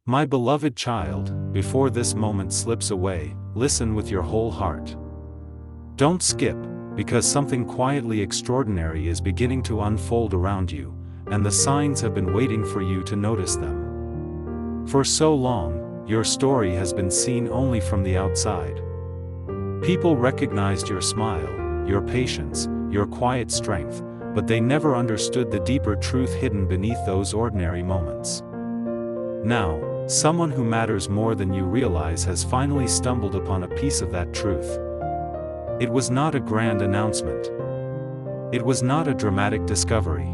My beloved child, before this moment slips away, listen with your whole heart. Don't skip, because something quietly extraordinary is beginning to unfold around you, and the signs have been waiting for you to notice them. For so long, your story has been seen only from the outside. People recognized your smile, your patience, your quiet strength, but they never understood the deeper truth hidden beneath those ordinary moments. Now, someone who matters more than you realize has finally stumbled upon a piece of that truth. It was not a grand announcement. It was not a dramatic discovery.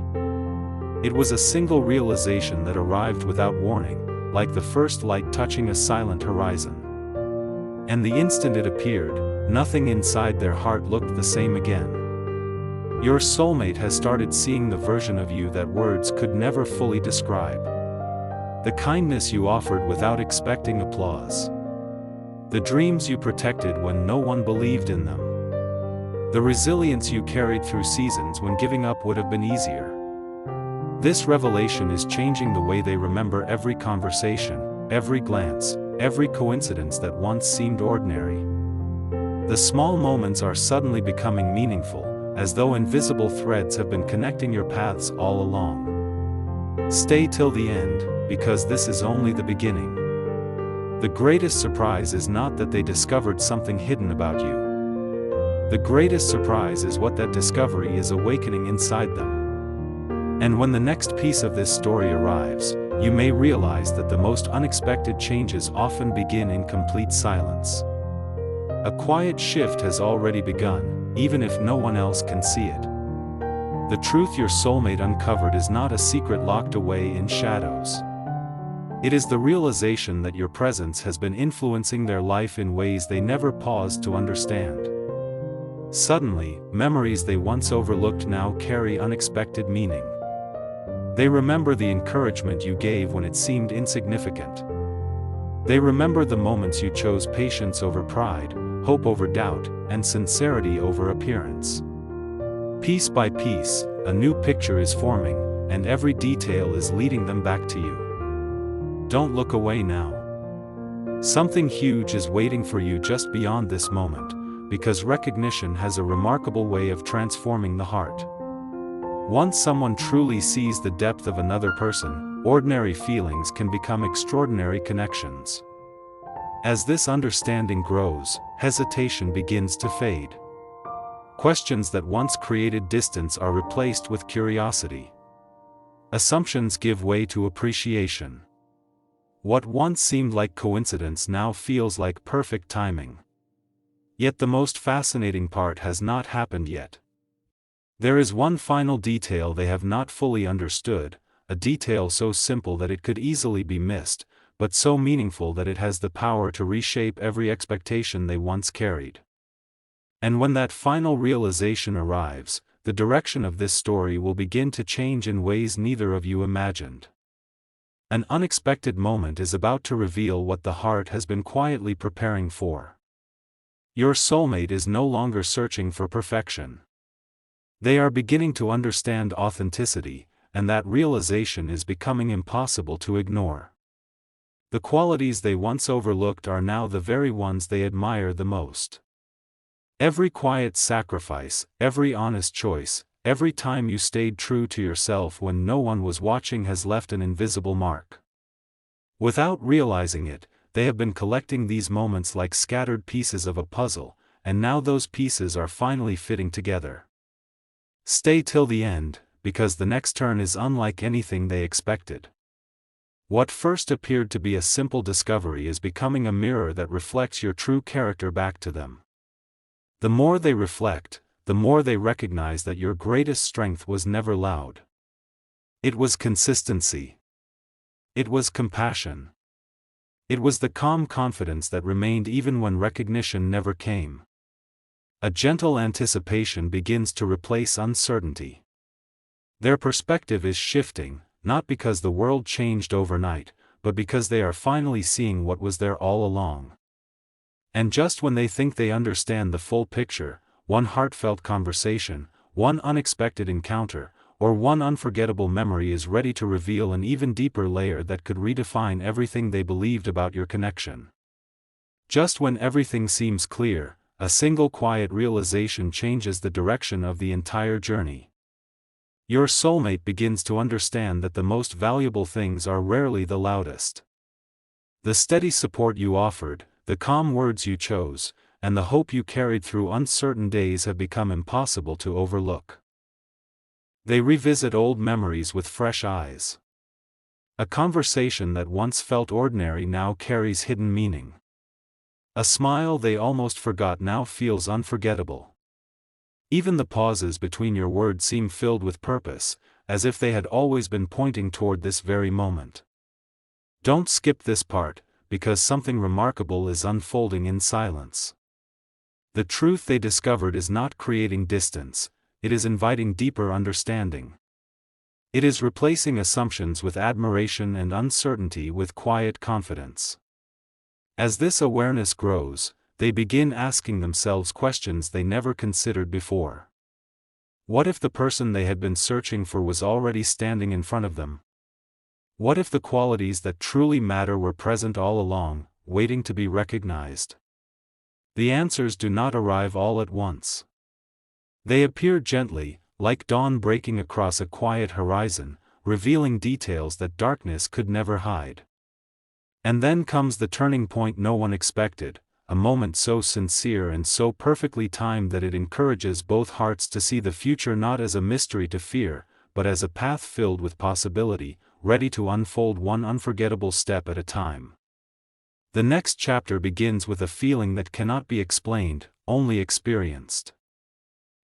It was a single realization that arrived without warning, like the first light touching a silent horizon. And the instant it appeared, nothing inside their heart looked the same again. Your soulmate has started seeing the version of you that words could never fully describe. The kindness you offered without expecting applause. The dreams you protected when no one believed in them. The resilience you carried through seasons when giving up would have been easier. This revelation is changing the way they remember every conversation, every glance, every coincidence that once seemed ordinary. The small moments are suddenly becoming meaningful, as though invisible threads have been connecting your paths all along. Stay till the end, because this is only the beginning. The greatest surprise is not that they discovered something hidden about you. The greatest surprise is what that discovery is awakening inside them. And when the next piece of this story arrives, you may realize that the most unexpected changes often begin in complete silence. A quiet shift has already begun, even if no one else can see it. The truth your soulmate uncovered is not a secret locked away in shadows. It is the realization that your presence has been influencing their life in ways they never paused to understand. Suddenly, memories they once overlooked now carry unexpected meaning. They remember the encouragement you gave when it seemed insignificant. They remember the moments you chose patience over pride, hope over doubt, and sincerity over appearance. Piece by piece, a new picture is forming, and every detail is leading them back to you. Don't look away now. Something huge is waiting for you just beyond this moment, because recognition has a remarkable way of transforming the heart. Once someone truly sees the depth of another person, ordinary feelings can become extraordinary connections. As this understanding grows, hesitation begins to fade. Questions that once created distance are replaced with curiosity. Assumptions give way to appreciation. What once seemed like coincidence now feels like perfect timing. Yet the most fascinating part has not happened yet. There is one final detail they have not fully understood, a detail so simple that it could easily be missed, but so meaningful that it has the power to reshape every expectation they once carried. And when that final realization arrives, the direction of this story will begin to change in ways neither of you imagined. An unexpected moment is about to reveal what the heart has been quietly preparing for. Your soulmate is no longer searching for perfection. They are beginning to understand authenticity, and that realization is becoming impossible to ignore. The qualities they once overlooked are now the very ones they admire the most. Every quiet sacrifice, every honest choice, every time you stayed true to yourself when no one was watching has left an invisible mark. Without realizing it, they have been collecting these moments like scattered pieces of a puzzle, and now those pieces are finally fitting together. Stay till the end, because the next turn is unlike anything they expected. What first appeared to be a simple discovery is becoming a mirror that reflects your true character back to them. The more they reflect, the more they recognize that your greatest strength was never loud. It was consistency. It was compassion. It was the calm confidence that remained even when recognition never came. A gentle anticipation begins to replace uncertainty. Their perspective is shifting, not because the world changed overnight, but because they are finally seeing what was there all along. And just when they think they understand the full picture, one heartfelt conversation, one unexpected encounter, or one unforgettable memory is ready to reveal an even deeper layer that could redefine everything they believed about your connection. Just when everything seems clear, a single quiet realization changes the direction of the entire journey. Your soulmate begins to understand that the most valuable things are rarely the loudest. The steady support you offered, the calm words you chose, and the hope you carried through uncertain days have become impossible to overlook. They revisit old memories with fresh eyes. A conversation that once felt ordinary now carries hidden meaning. A smile they almost forgot now feels unforgettable. Even the pauses between your words seem filled with purpose, as if they had always been pointing toward this very moment. Don't skip this part, because something remarkable is unfolding in silence. The truth they discovered is not creating distance, it is inviting deeper understanding. It is replacing assumptions with admiration and uncertainty with quiet confidence. As this awareness grows, they begin asking themselves questions they never considered before. What if the person they had been searching for was already standing in front of them? What if the qualities that truly matter were present all along, waiting to be recognized? The answers do not arrive all at once. They appear gently, like dawn breaking across a quiet horizon, revealing details that darkness could never hide. And then comes the turning point no one expected, a moment so sincere and so perfectly timed that it encourages both hearts to see the future not as a mystery to fear, but as a path filled with possibility, ready to unfold one unforgettable step at a time. The next chapter begins with a feeling that cannot be explained, only experienced.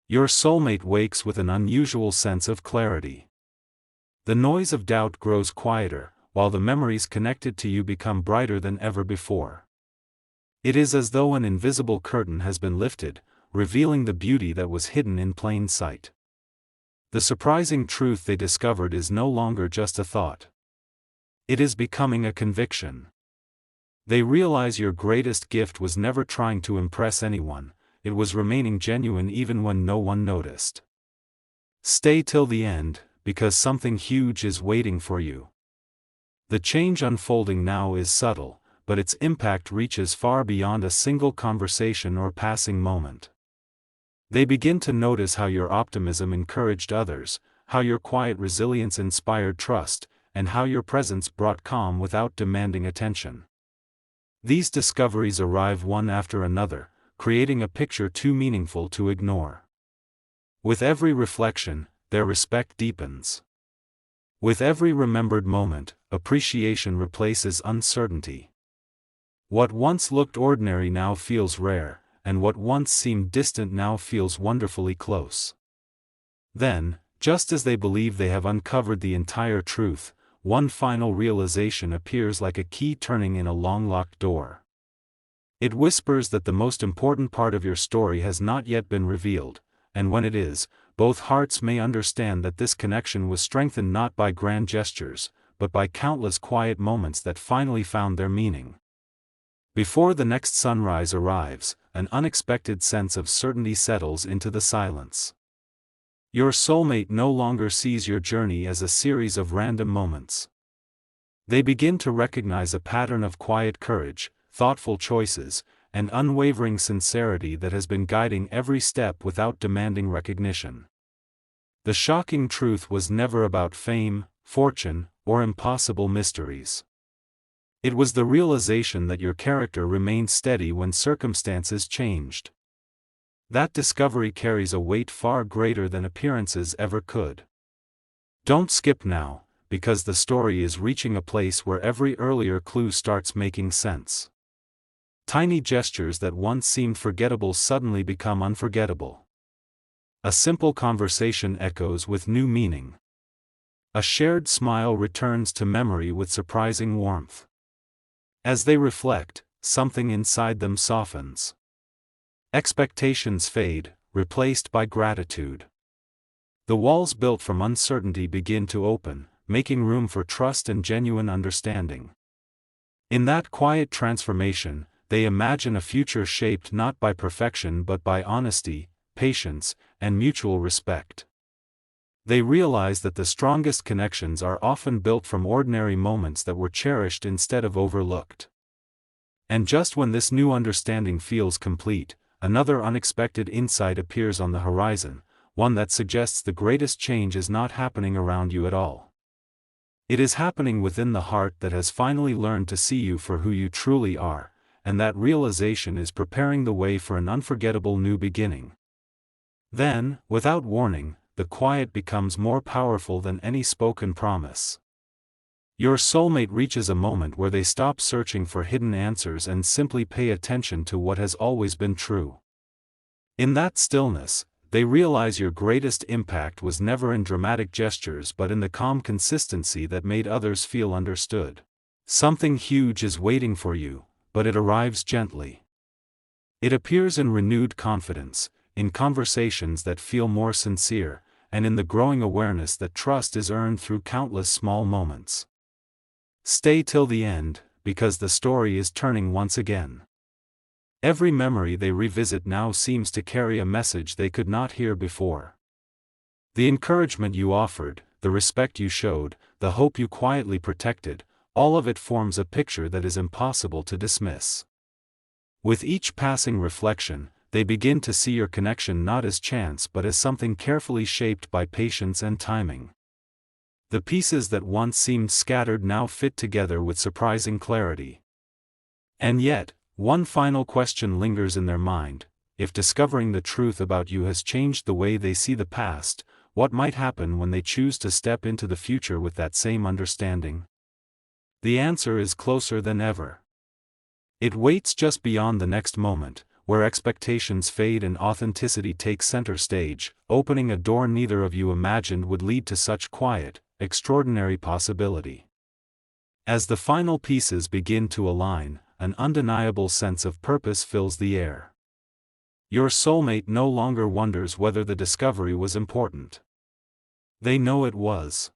Your soulmate wakes with an unusual sense of clarity. The noise of doubt grows quieter, while the memories connected to you become brighter than ever before. It is as though an invisible curtain has been lifted, revealing the beauty that was hidden in plain sight. The surprising truth they discovered is no longer just a thought. It is becoming a conviction. They realize your greatest gift was never trying to impress anyone, it was remaining genuine even when no one noticed. Stay till the end, because something huge is waiting for you. The change unfolding now is subtle, but its impact reaches far beyond a single conversation or passing moment. They begin to notice how your optimism encouraged others, how your quiet resilience inspired trust, and how your presence brought calm without demanding attention. These discoveries arrive one after another, creating a picture too meaningful to ignore. With every reflection, their respect deepens. With every remembered moment, appreciation replaces uncertainty. What once looked ordinary now feels rare, and what once seemed distant now feels wonderfully close. Then, just as they believe they have uncovered the entire truth, one final realization appears like a key turning in a long-locked door. It whispers that the most important part of your story has not yet been revealed, and when it is, both hearts may understand that this connection was strengthened not by grand gestures, but by countless quiet moments that finally found their meaning. Before the next sunrise arrives, an unexpected sense of certainty settles into the silence. Your soulmate no longer sees your journey as a series of random moments. They begin to recognize a pattern of quiet courage, thoughtful choices, and unwavering sincerity that has been guiding every step without demanding recognition. The shocking truth was never about fame, fortune, or impossible mysteries. It was the realization that your character remained steady when circumstances changed. That discovery carries a weight far greater than appearances ever could. Don't skip now, because the story is reaching a place where every earlier clue starts making sense. Tiny gestures that once seemed forgettable suddenly become unforgettable. A simple conversation echoes with new meaning. A shared smile returns to memory with surprising warmth. As they reflect, something inside them softens. Expectations fade, replaced by gratitude. The walls built from uncertainty begin to open, making room for trust and genuine understanding. In that quiet transformation, they imagine a future shaped not by perfection but by honesty, patience, and mutual respect. They realize that the strongest connections are often built from ordinary moments that were cherished instead of overlooked. And just when this new understanding feels complete, another unexpected insight appears on the horizon, one that suggests the greatest change is not happening around you at all. It is happening within the heart that has finally learned to see you for who you truly are, and that realization is preparing the way for an unforgettable new beginning. Then, without warning, the quiet becomes more powerful than any spoken promise. Your soulmate reaches a moment where they stop searching for hidden answers and simply pay attention to what has always been true. In that stillness, they realize your greatest impact was never in dramatic gestures but in the calm consistency that made others feel understood. Something huge is waiting for you, but it arrives gently. It appears in renewed confidence, in conversations that feel more sincere, and in the growing awareness that trust is earned through countless small moments. Stay till the end, because the story is turning once again. Every memory they revisit now seems to carry a message they could not hear before. The encouragement you offered, the respect you showed, the hope you quietly protected, all of it forms a picture that is impossible to dismiss. With each passing reflection, they begin to see your connection not as chance but as something carefully shaped by patience and timing. The pieces that once seemed scattered now fit together with surprising clarity. And yet, one final question lingers in their mind: if discovering the truth about you has changed the way they see the past, what might happen when they choose to step into the future with that same understanding? The answer is closer than ever. It waits just beyond the next moment, where expectations fade and authenticity takes center stage, opening a door neither of you imagined would lead to such quiet, extraordinary possibility. As the final pieces begin to align, an undeniable sense of purpose fills the air. Your soulmate no longer wonders whether the discovery was important. They know it was.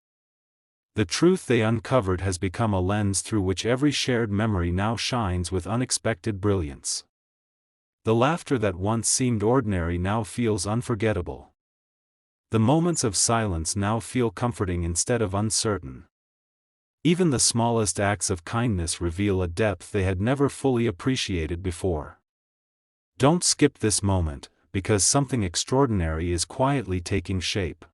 The truth they uncovered has become a lens through which every shared memory now shines with unexpected brilliance. The laughter that once seemed ordinary now feels unforgettable. The moments of silence now feel comforting instead of uncertain. Even the smallest acts of kindness reveal a depth they had never fully appreciated before. Don't skip this moment, because something extraordinary is quietly taking shape.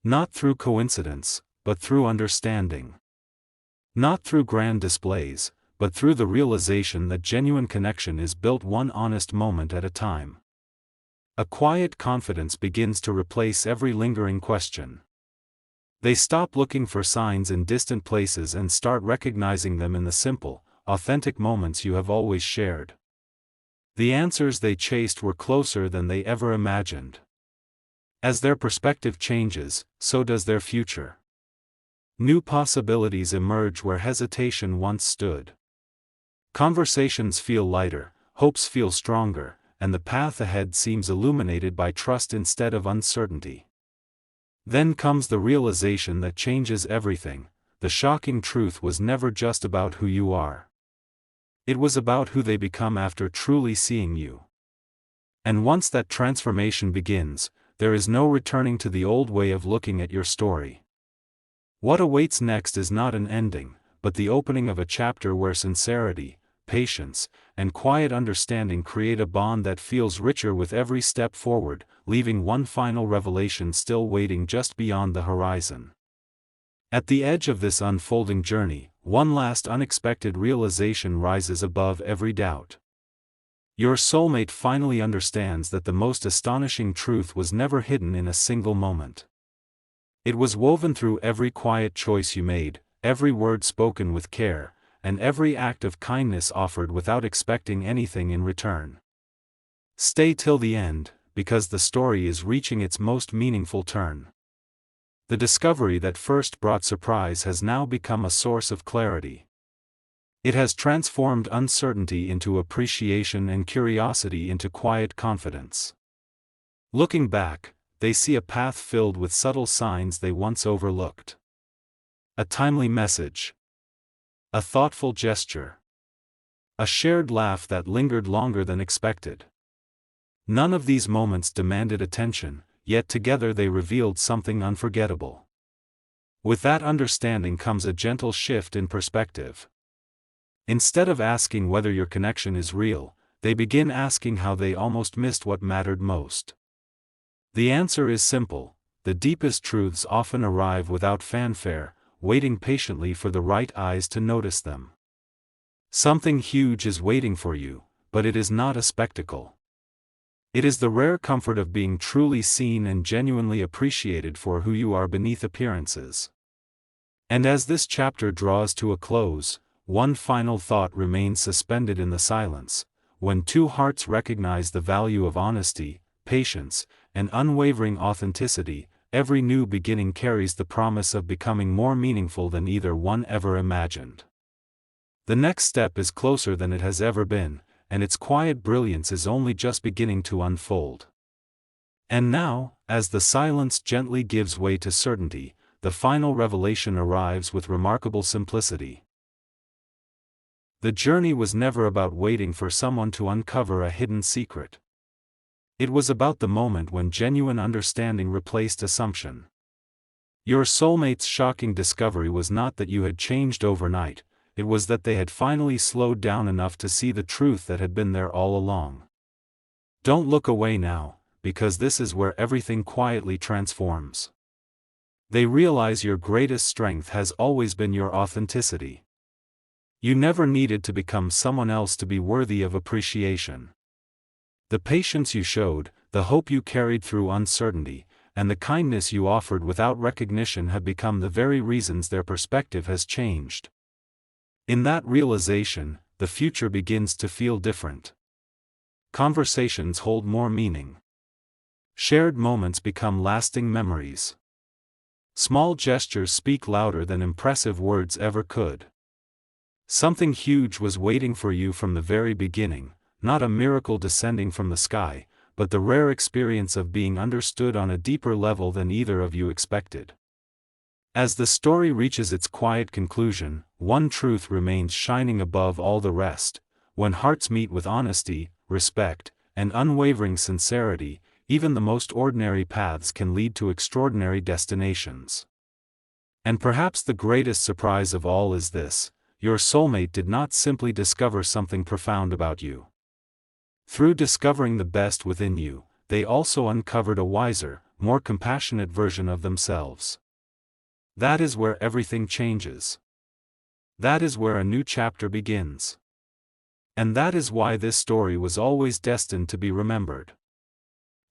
Not through coincidence, but through understanding. Not through grand displays, but through the realization that genuine connection is built one honest moment at a time. A quiet confidence begins to replace every lingering question. They stop looking for signs in distant places and start recognizing them in the simple, authentic moments you have always shared. The answers they chased were closer than they ever imagined. As their perspective changes, so does their future. New possibilities emerge where hesitation once stood. Conversations feel lighter, hopes feel stronger, and the path ahead seems illuminated by trust instead of uncertainty. Then comes the realization that changes everything. The shocking truth was never just about who you are. It was about who they become after truly seeing you. And once that transformation begins, there is no returning to the old way of looking at your story. What awaits next is not an ending, but the opening of a chapter where sincerity, patience, and quiet understanding create a bond that feels richer with every step forward, leaving one final revelation still waiting just beyond the horizon. At the edge of this unfolding journey, one last unexpected realization rises above every doubt. Your soulmate finally understands that the most astonishing truth was never hidden in a single moment. It was woven through every quiet choice you made, every word spoken with care, and every act of kindness offered without expecting anything in return. Stay till the end, because the story is reaching its most meaningful turn. The discovery that first brought surprise has now become a source of clarity. It has transformed uncertainty into appreciation and curiosity into quiet confidence. Looking back, they see a path filled with subtle signs they once overlooked. A timely message. A thoughtful gesture. A shared laugh that lingered longer than expected. None of these moments demanded attention, yet together they revealed something unforgettable. With that understanding comes a gentle shift in perspective. Instead of asking whether your connection is real, they begin asking how they almost missed what mattered most. The answer is simple: the deepest truths often arrive without fanfare, waiting patiently for the right eyes to notice them. Something huge is waiting for you, but it is not a spectacle. It is the rare comfort of being truly seen and genuinely appreciated for who you are beneath appearances. And as this chapter draws to a close, one final thought remains suspended in the silence. When two hearts recognize the value of honesty, patience, and unwavering authenticity, every new beginning carries the promise of becoming more meaningful than either one ever imagined. The next step is closer than it has ever been, and its quiet brilliance is only just beginning to unfold. And now, as the silence gently gives way to certainty, the final revelation arrives with remarkable simplicity. The journey was never about waiting for someone to uncover a hidden secret. It was about the moment when genuine understanding replaced assumption. Your soulmate's shocking discovery was not that you had changed overnight, it was that they had finally slowed down enough to see the truth that had been there all along. Don't look away now, because this is where everything quietly transforms. They realize your greatest strength has always been your authenticity. You never needed to become someone else to be worthy of appreciation. The patience you showed, the hope you carried through uncertainty, and the kindness you offered without recognition have become the very reasons their perspective has changed. In that realization, the future begins to feel different. Conversations hold more meaning. Shared moments become lasting memories. Small gestures speak louder than impressive words ever could. Something huge was waiting for you from the very beginning, not a miracle descending from the sky, but the rare experience of being understood on a deeper level than either of you expected. As the story reaches its quiet conclusion, one truth remains shining above all the rest: when hearts meet with honesty, respect, and unwavering sincerity, even the most ordinary paths can lead to extraordinary destinations. And perhaps the greatest surprise of all is this: your soulmate did not simply discover something profound about you. Through discovering the best within you, they also uncovered a wiser, more compassionate version of themselves. That is where everything changes. That is where a new chapter begins. And that is why this story was always destined to be remembered.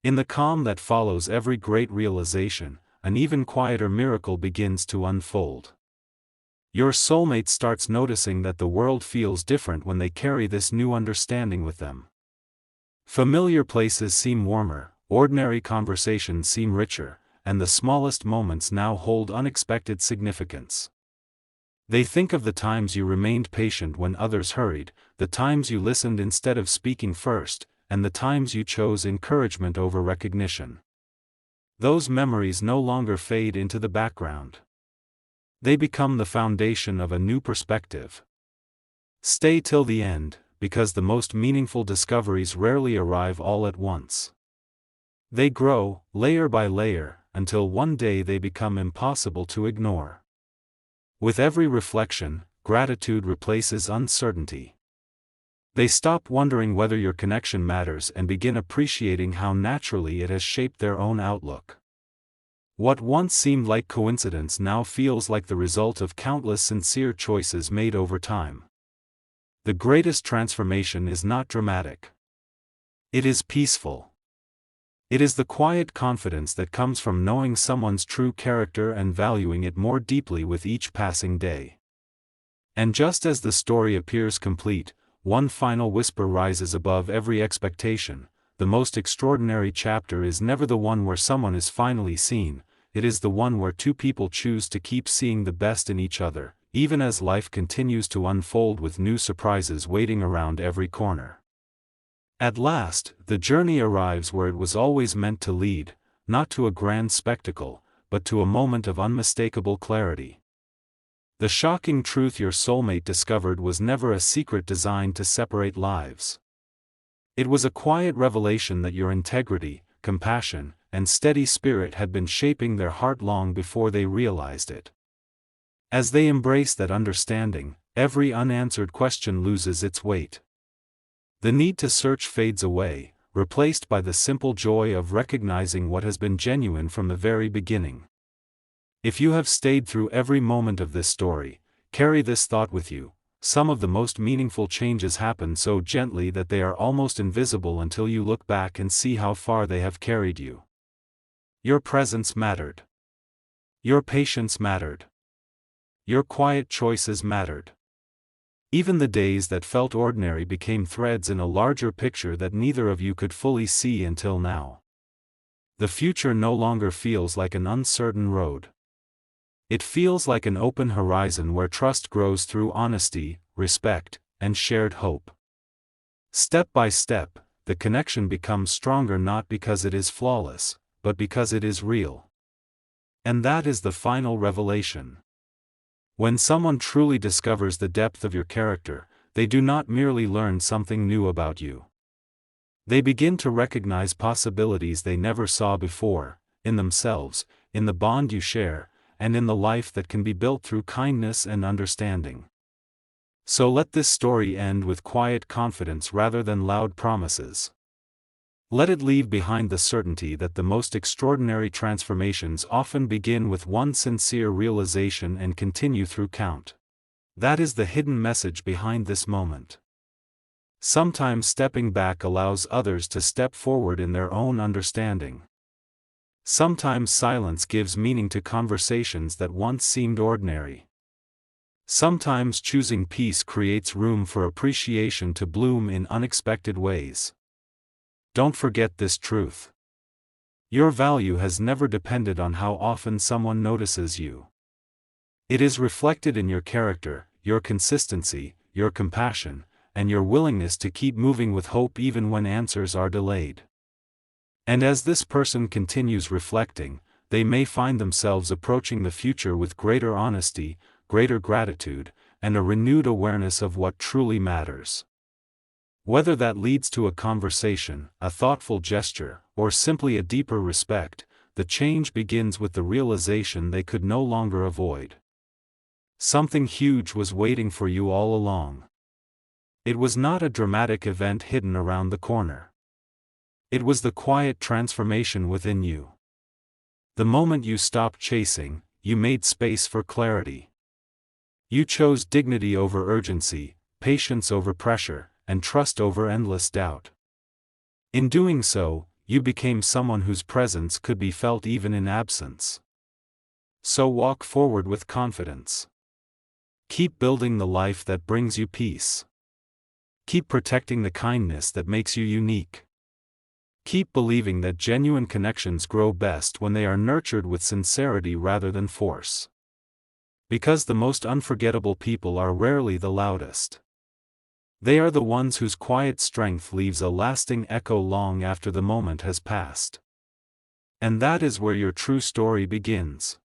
In the calm that follows every great realization, an even quieter miracle begins to unfold. Your soulmate starts noticing that the world feels different when they carry this new understanding with them. Familiar places seem warmer, ordinary conversations seem richer, and the smallest moments now hold unexpected significance. They think of the times you remained patient when others hurried, the times you listened instead of speaking first, and the times you chose encouragement over recognition. Those memories no longer fade into the background. They become the foundation of a new perspective. Stay till the end, because the most meaningful discoveries rarely arrive all at once. They grow, layer by layer, until one day they become impossible to ignore. With every reflection, gratitude replaces uncertainty. They stop wondering whether your connection matters and begin appreciating how naturally it has shaped their own outlook. What once seemed like coincidence now feels like the result of countless sincere choices made over time. The greatest transformation is not dramatic. It is peaceful. It is the quiet confidence that comes from knowing someone's true character and valuing it more deeply with each passing day. And just as the story appears complete, one final whisper rises above every expectation: the most extraordinary chapter is never the one where someone is finally seen, it is the one where two people choose to keep seeing the best in each other, even as life continues to unfold with new surprises waiting around every corner. At last, the journey arrives where it was always meant to lead, not to a grand spectacle, but to a moment of unmistakable clarity. The shocking truth your soulmate discovered was never a secret designed to separate lives. It was a quiet revelation that your integrity, compassion, and steady spirit had been shaping their heart long before they realized it. As they embrace that understanding, every unanswered question loses its weight. The need to search fades away, replaced by the simple joy of recognizing what has been genuine from the very beginning. If you have stayed through every moment of this story, carry this thought with you: some of the most meaningful changes happen so gently that they are almost invisible until you look back and see how far they have carried you. Your presence mattered. Your patience mattered. Your quiet choices mattered. Even the days that felt ordinary became threads in a larger picture that neither of you could fully see until now. The future no longer feels like an uncertain road. It feels like an open horizon where trust grows through honesty, respect, and shared hope. Step by step, the connection becomes stronger not because it is flawless, but because it is real. And that is the final revelation. When someone truly discovers the depth of your character, they do not merely learn something new about you. They begin to recognize possibilities they never saw before, in themselves, in the bond you share, and in the life that can be built through kindness and understanding. So let this story end with quiet confidence rather than loud promises. Let it leave behind the certainty that the most extraordinary transformations often begin with one sincere realization and continue through count. That is the hidden message behind this moment. Sometimes stepping back allows others to step forward in their own understanding. Sometimes silence gives meaning to conversations that once seemed ordinary. Sometimes choosing peace creates room for appreciation to bloom in unexpected ways. Don't forget this truth. Your value has never depended on how often someone notices you. It is reflected in your character, your consistency, your compassion, and your willingness to keep moving with hope even when answers are delayed. And as this person continues reflecting, they may find themselves approaching the future with greater honesty, greater gratitude, and a renewed awareness of what truly matters. Whether that leads to a conversation, a thoughtful gesture, or simply a deeper respect, the change begins with the realization they could no longer avoid. Something huge was waiting for you all along. It was not a dramatic event hidden around the corner. It was the quiet transformation within you. The moment you stopped chasing, you made space for clarity. You chose dignity over urgency, patience over pressure, and trust over endless doubt. In doing so, you became someone whose presence could be felt even in absence. So walk forward with confidence. Keep building the life that brings you peace. Keep protecting the kindness that makes you unique. Keep believing that genuine connections grow best when they are nurtured with sincerity rather than force. Because the most unforgettable people are rarely the loudest. They are the ones whose quiet strength leaves a lasting echo long after the moment has passed. And that is where your true story begins.